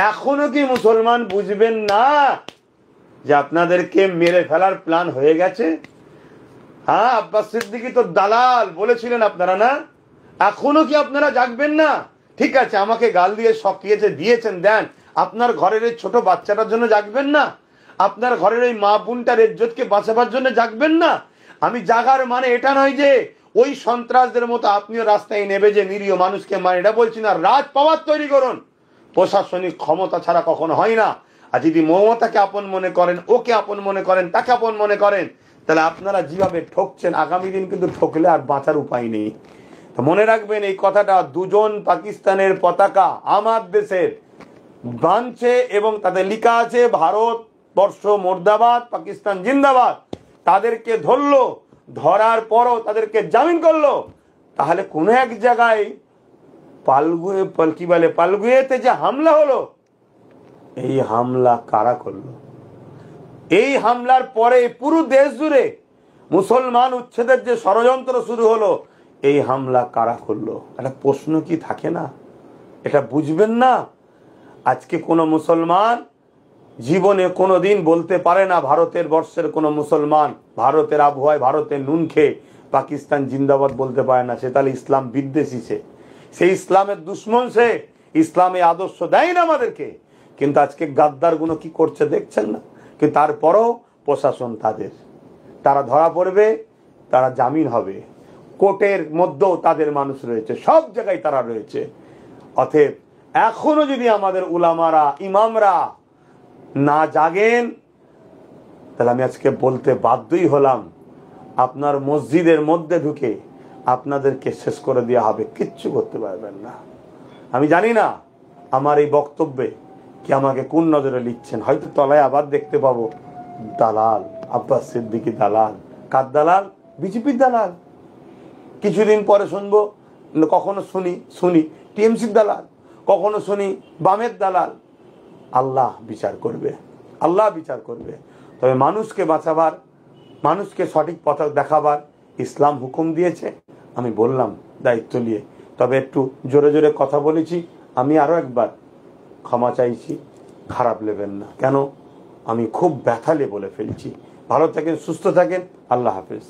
এখনো কি মুসলমান বুঝবেন না যে আপনাদেরকে মেরে ফেলার প্ল্যান হয়ে গেছে? হ্যাঁ, আব্বাস সিদ্দিকী তো দালাল বলেছিলেন আপনারা না? এখনো কি আপনারা জাগবেন না? ঠিক আছে, আমাকে গাল দিয়ে সকিয়েছে, দিয়েছেন, দেন। আপনার ঘরের এই ছোট বাচ্চাটার জন্য জাগবেন না? আপনার ঘরের এই মা বোনটার ইজ্জতকে বাঁচাবার জন্য জাগবেন না? আমি জাগার মানে এটা নয় যে ওই সন্ত্রাসদের মতো আপনিও রাস্তায় নেবে যে নিরীহ মানুষকে মানে, এটা বলছি না। রাজ পাওয়ার তৈরি করুন, প্রশাসনিক ক্ষমতা ছাড়া কখনো হয় না। আর যদি মমতাকে আপন মনে করেন, ওকে আপন মনে করেন, তাকে আপন মনে করেন, তাহলে আপনারা যেভাবে ঠকছেন আগামী দিন কিন্তু ঠকলে আর বাঁচার উপায় নেই। তো মনে রাখবেন এই কথাটা, দুজন পাকিস্তানের পতাকা আমার দেশের বাঁধছে এবং তাদের লেখা আছে ভারতবর্ষ মুর্দাবাদ, পাকিস্তান জিন্দাবাদ। তাদেরকে ধরলো, ধরার পরও তাদেরকে জামিন করলো। তাহলে কোন এক জায়গায় পালগুয়েতে যে হামলা হলো, এই হামলা কারা করলো? এই হামলার পরে পুরো দেশ জুড়ে মুসলমান উচ্ছেদের যে ষড়যন্ত্র শুরু হলো, এই হামলা কারা করলো? একটা প্রশ্ন কি থাকে না? এটা বুঝবেন না? আজকে কোনো মুসলমান জীবনে কোনোদিন বলতে পারে না, ভারতের বর্ষের কোনো মুসলমান ভারতের আবহাওয়ায় ভারতের নুন খেয়ে পাকিস্তান জিন্দাবাদ বলতে পারে না। সে তাহলে ইসলাম বিদ্বেষী, সে ইসলামের দুশ্মন, সে ইসলামে আদর্শ দেয় না আমাদেরকে। কিন্তু আজকে গাদ্দার গুলো কি করছে দেখছেন না? কিন্তু তারপরও প্রশাসন তাদের, তারা ধরা পড়বে, তারা জামিন হবে, কোর্টের মধ্যেও তাদের মানুষ রয়েছে, সব জায়গায় তারা রয়েছে। অতএব এখনো যদি আমাদের উলামারা, ইমামরা না জাগেন, তাহলে আমি আজকে বলতে বাধ্যই হলাম, আপনার মসজিদের মধ্যে ঢুকে আপনাদেরকে শেষ করে দেওয়া হবে, কিচ্ছু করতে পারবেন না। আমি জানি না আমার এই বক্তব্যে কি আমাকে কোন নজরে লিখছেন। হয়তো তলায় আবার দেখতে পাবো দালাল, আব্বাস সিদ্দিকী দালাল। কার দালাল? বিজেপির দালাল। কিছুদিন পরে শুনবো, কখনো শুনি টিএমসির দালাল, কখনো শুনি বামের দালাল। আল্লাহ বিচার করবে, আল্লাহ বিচার করবে। তবে মানুষকে বাঁচাবার, মানুষকে সঠিক পথ দেখাবার ইসলাম হুকুম দিয়েছে। আমি বললাম দায়িত্ব নিয়ে, তবে একটু জোরে জোরে কথা বলেছি, আমি আরো একবার ক্ষমা চাইছি, খারাপ নেবেন না। কেন? আমি খুব ব্যথালে বলে ফেলছি। ভালো থাকেন, সুস্থ থাকেন, আল্লাহ হাফেজ।